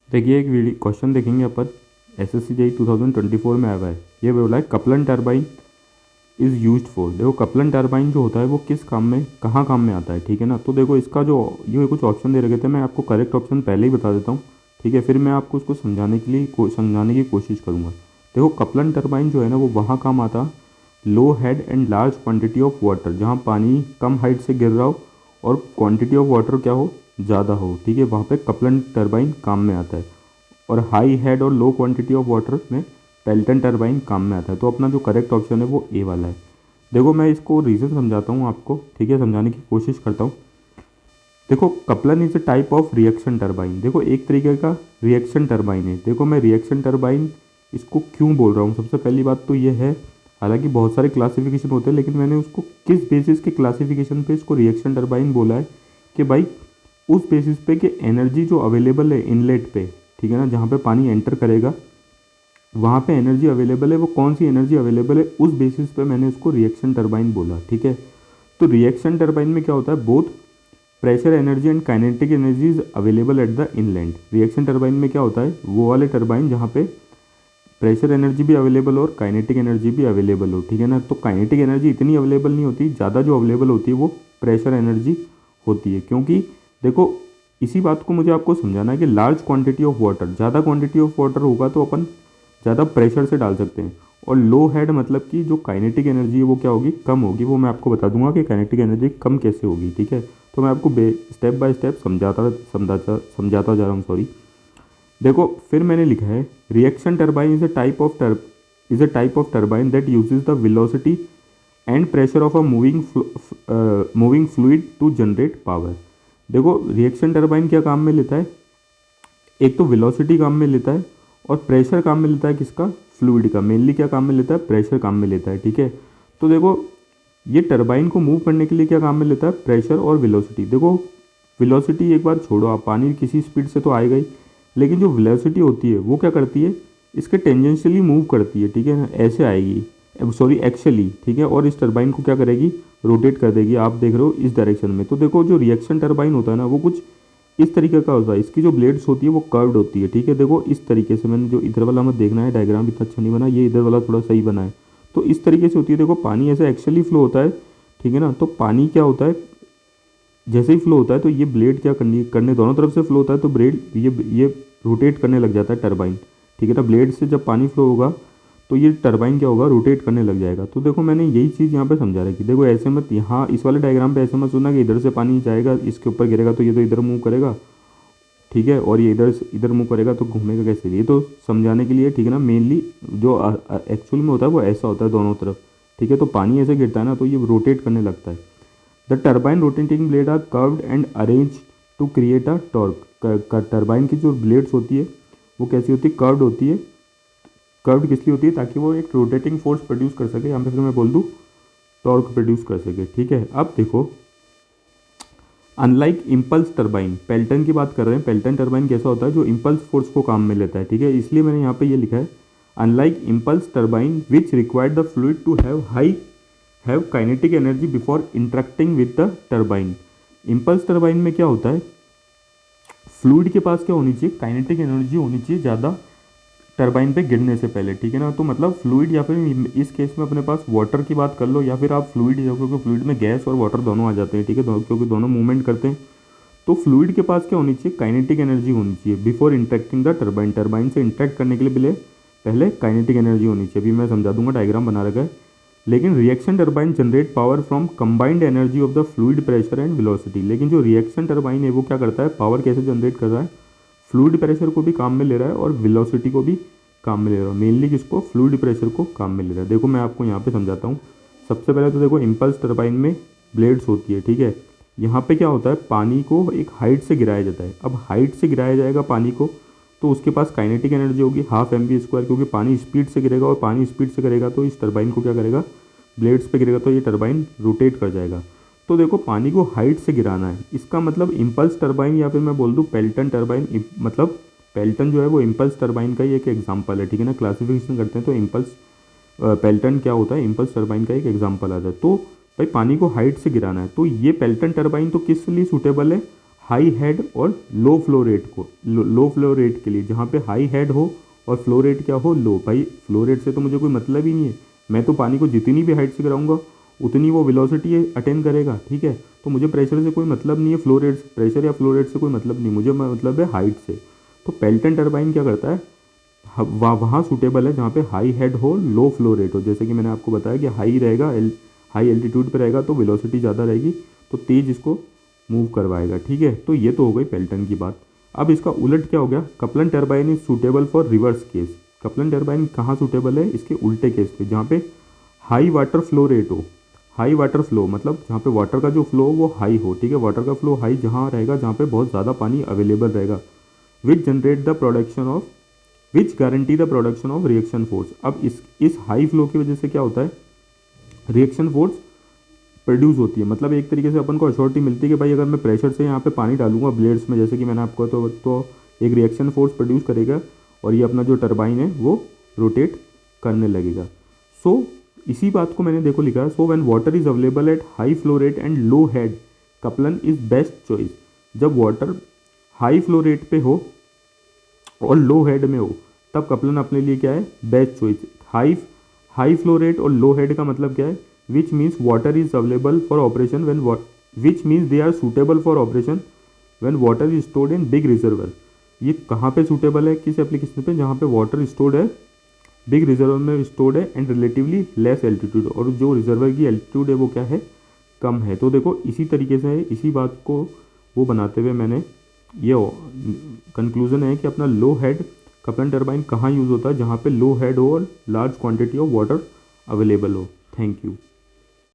देखिए एक video question देखेंगे अपन। एसएससी जेई 2024 में आया हुआ है। ये बोला है कपलन टरबाइन इज़ यूज्ड फॉर। देखो कपलन टरबाइन जो होता है वो किस काम में कहाँ काम में आता है, ठीक है ना। तो देखो इसका जो ये कुछ ऑप्शन दे रखे थे, मैं आपको करेक्ट ऑप्शन पहले ही बता देता हूँ, ठीक है। फिर मैं आपको उसको समझाने के लिए समझाने की कोशिश करूँगा। देखो कपलन टरबाइन जो है ना वो वहाँ काम आता low head and large quantity of water, जहाँ पानी कम हाइट से गिर रहा हो और क्वांटिटी ऑफ वाटर क्या हो, ज़्यादा हो, ठीक है। वहाँ पे कपलन टरबाइन काम में आता है। और हाई हेड और लो क्वांटिटी ऑफ वाटर में पेल्टन टरबाइन काम में आता है। तो अपना जो करेक्ट ऑप्शन है वो ए वाला है। देखो मैं इसको रीज़न समझाता हूँ आपको, ठीक है, समझाने की कोशिश करता हूँ। देखो Kaplan is a type of reaction turbine. देखो एक तरीके का रिएक्शन टरबाइन है। देखो मैं रिएक्शन टरबाइन इसको क्यों बोल रहा हूँ, सबसे पहली बात तो ये है, हालांकि बहुत सारे क्लासिफिकेशन होते हैं, लेकिन मैंने उसको किस बेसिस के क्लासिफिकेशन पे इसको रिएक्शन टरबाइन बोला है कि भाई उस बेसिस पे कि एनर्जी जो अवेलेबल है इनलेट पे, ठीक है ना, जहाँ पे पानी एंटर करेगा वहाँ पे एनर्जी अवेलेबल है, वो कौन सी एनर्जी अवेलेबल है, उस बेसिस पे मैंने उसको रिएक्शन टरबाइन बोला, ठीक है। तो रिएक्शन टरबाइन में क्या होता है, both pressure energy and kinetic energy is available at the inland. Reaction turbine में क्या होता है, वो वाले टरबाइन जहाँ पे प्रेशर एनर्जी भी अवेलेबल हो और काइनेटिक एनर्जी भी अवेलेबल हो, ठीक है ना। तो काइनेटिक एनर्जी इतनी अवेलेबल नहीं होती, ज़्यादा जो अवेलेबल होती है वो प्रेशर एनर्जी होती है। क्योंकि देखो इसी बात को मुझे आपको समझाना है कि लार्ज क्वांटिटी ऑफ वाटर, ज़्यादा क्वांटिटी ऑफ वाटर होगा तो अपन ज़्यादा प्रेशर से डाल सकते हैं। और लो हेड मतलब कि जो काइनेटिक एनर्जी है वो क्या होगी, कम होगी। वो मैं आपको बता दूंगा कि काइनेटिक एनर्जी कम कैसे होगी, ठीक है। तो मैं आपको स्टेप बाय स्टेप समझाता जा रहा हूँ, सॉरी। देखो फिर मैंने लिखा है reaction turbine is a type of turbine that uses the velocity and pressure of a moving fluid to generate power. देखो रिएक्शन टरबाइन क्या काम में लेता है, एक तो वेलोसिटी काम में लेता है और प्रेशर काम में लेता है, किसका, फ्लूइड का। मेनली क्या काम में लेता है, प्रेशर काम में लेता है, ठीक है। तो देखो ये टरबाइन को मूव करने के लिए क्या काम में लेता है, प्रेशर और वेलोसिटी। देखो वेलोसिटी एक बार छोड़ो, आप पानी किसी स्पीड से तो आएगा ही, लेकिन जो वेलोसिटी होती है वो क्या करती है, इसके टेंजेंशियली मूव करती है, ठीक है ना, ऐसे आएगी, सॉरी एक्चुअली, ठीक है। और इस टरबाइन को क्या करेगी, रोटेट कर देगी, आप देख रहे हो इस डायरेक्शन में। तो देखो जो रिएक्शन टरबाइन होता है ना वो कुछ इस तरीके का होता है। इसकी जो ब्लेड्स होती है वो कर्व्ड होती है, ठीक है। देखो इस तरीके से, मैंने जो इधर वाला मत देखना है, डायग्राम इतना अच्छा नहीं बना, ये इधर वाला थोड़ा सही बना है। तो इस तरीके से होती है। देखो पानी ऐसे एक्चुअली फ्लो होता है, ठीक है ना। तो पानी क्या होता है, जैसे ही फ्लो होता है तो ये ब्लेड क्या करने दोनों तरफ से फ्लो होता है, तो ब्लेड ये रोटेट करने लग जाता है टरबाइन, ठीक है ना। ब्लेड से जब पानी फ्लो होगा तो ये टरबाइन क्या होगा, रोटेट करने लग जाएगा। तो देखो मैंने यही चीज़ यहाँ पे समझा रखी। देखो ऐसे मत, यहाँ इस वाले डायग्राम पे ऐसे मत सुनना कि इधर से पानी जाएगा इसके ऊपर गिरेगा तो ये तो इधर मूव करेगा, ठीक है, और ये इधर मूव करेगा तो घूमेगा कैसे, ये तो समझाने के लिए, ठीक है ना। मेनली जो एक्चुअल में होता है वो ऐसा होता है दोनों तरफ, ठीक है। तो पानी ऐसे गिरता है ना तो ये रोटेट करने लगता है। The turbine rotating blade are curved and arrange to create a torque. Turbine की जो ब्लेड्स होती है वो कैसी होती है, कर्व्ड होती है। कर्व्ड किस लिए होती है, ताकि वो एक रोटेटिंग फोर्स प्रोड्यूस कर सके, यहाँ पे फिर मैं बोल दूँ टॉर्क प्रोड्यूस कर सके, ठीक है। अब देखो अनलाइक इम्पल्स टरबाइन, पेल्टन की बात कर रहे हैं। पेल्टन टरबाइन कैसा होता है, जो इम्पल्स फोर्स को काम में लेता है, ठीक है। इसलिए मैंने यहाँ पे ये लिखा है unlike impulse turbine which required the fluid to have kinetic energy before interacting with the turbine. Impulse turbine में क्या होता है, फ्लूइड के पास क्या होनी चाहिए, काइनेटिक एनर्जी होनी चाहिए ज़्यादा टरबाइन पे गिरने से पहले, ठीक है ना। तो मतलब फ्लूइड, या फिर इस केस में अपने पास वाटर की बात कर लो, या फिर आप फ्लूइड, क्योंकि फ्लूइड में गैस और वाटर दोनों आ जाते हैं, ठीक है, क्योंकि दोनों मूवमेंट करते हैं। तो फ्लूइड के पास क्या होनी चाहिए, काइनेटिक एनर्जी होनी चाहिए before interacting the turbine. Turbine से इंटरेक्ट करने के लिए पहले काइनेटिक एनर्जी होनी चाहिए। अभी मैं समझा दूंगा, डायग्राम बना रखा है। लेकिन reaction turbine generate power from combined energy of the fluid pressure and velocity. लेकिन जो रिएक्शन टरबाइन है वो क्या करता है, पावर कैसे जनरेट कर रहा है, फ्लूइड प्रेशर को भी काम में ले रहा है और वेलोसिटी को भी काम में ले रहा हूँ। मेनली किसको, फ्लूइड प्रेशर को काम में ले रहा है। देखो मैं आपको यहाँ पे समझाता हूँ। सबसे पहले तो देखो इम्पल्स टरबाइन में ब्लेड्स होती है, ठीक है। यहाँ पे क्या होता है, पानी को एक हाइट से गिराया जाता है। अब हाइट से गिराया जाएगा पानी को तो उसके पास काइनेटिक एनर्जी होगी ½ mv², क्योंकि पानी स्पीड से गिरेगा, और पानी स्पीड से करेगा तो इस टरबाइन को क्या करेगा, ब्लेड्स पे गिरेगा तो ये टरबाइन रोटेट कर जाएगा। तो देखो पानी को हाइट से गिराना है, इसका मतलब इम्पल्स टरबाइन, या फिर मैं बोल दूँ पेल्टन टरबाइन, मतलब पेल्टन जो है वो इम्पल्स टरबाइन का ही एक एग्जाम्पल है, ठीक है ना। क्लासिफिकेशन करते हैं तो इम्पल्स पेल्टन क्या होता है, इम्पल्स टरबाइन का एक एग्जाम्पल आता है। तो भाई पानी को हाइट से गिराना है, तो ये पेल्टन टरबाइन तो किस लिए सूटेबल है, हाई हेड और लो फ्लो रेट को, लो फ्लो रेट के लिए जहाँ पे हाई हेड हो और फ्लो रेट क्या हो, लो। भाई फ्लो रेट से तो मुझे कोई मतलब ही नहीं है, मैं तो पानी को जितनी भी हाइट से गिराऊंगा उतनी वो वेलोसिटी अटेन करेगा, ठीक है। तो मुझे प्रेशर से कोई मतलब नहीं है, फ्लो रेट से, प्रेशर या फ्लो रेट से कोई मतलब नहीं, मुझे मतलब है हाइट से। तो पेल्टन टरबाइन क्या करता है, वहाँ सूटेबल है जहाँ पे हाई हेड हो, लो फ्लो रेट हो। जैसे कि मैंने आपको बताया कि हाई रहेगा, हाई एल्टीट्यूड पे रहेगा तो वेलोसिटी ज़्यादा रहेगी, तो तेज़ इसको मूव करवाएगा, ठीक है। तो ये तो हो गई पेल्टन की बात। अब इसका उलट क्या हो गया, Kaplan turbine is suitable for reverse case. Kaplan turbine कहाँ सूटेबल है, इसके उल्टे केस पे, जहाँ पे हाई वाटर फ्लो रेट हो। हाई वाटर फ्लो मतलब जहाँ पे वाटर का जो फ्लो वो हाई हो, ठीक है। वाटर का फ्लो हाई जहाँ रहेगा, जहाँ पे बहुत ज़्यादा पानी अवेलेबल रहेगा, which generate the production of, which guarantee the production of reaction force. अब इस हाई फ्लो की वजह से क्या होता है, रिएक्शन फोर्स प्रोड्यूस होती है। मतलब एक तरीके से अपन को अश्योरिटी मिलती है कि भाई अगर मैं प्रेशर से यहाँ पे पानी डालूंगा ब्लेड्स में, जैसे कि मैंने आपको, तो एक रिएक्शन फोर्स प्रोड्यूस करेगा और ये अपना जो टरबाइन है वो रोटेट करने लगेगा। सो इसी बात को मैंने देखो लिखा है, so when water is available at high flow rate and low head, Kaplan is best choice. जब वाटर हाई फ्लो रेट पे हो और लो हेड में हो तब कपलन अपने लिए क्या है, best choice. High flow rate और लो हेड का मतलब क्या है, which means water is available for operation when, which means they are suitable for operation when water is stored in big reservoir. ये कहाँ पे सूटेबल है, किस एप्लीकेशन पे, जहाँ पे वाटर स्टोर्ड है, बिग रिजर्वर में स्टोर्ड है एंड रिलेटिवली लेस एल्टीट्यूड, और जो रिजर्वर की एल्टीट्यूड है वो क्या है, कम है। तो देखो इसी तरीके से इसी बात को वो बनाते हुए मैंने ये कंक्लूजन है कि अपना लो हेड कपलन टरबाइन कहाँ यूज़ होता है, जहाँ पे लो हेड हो और large quantity of water available हो। Thank you.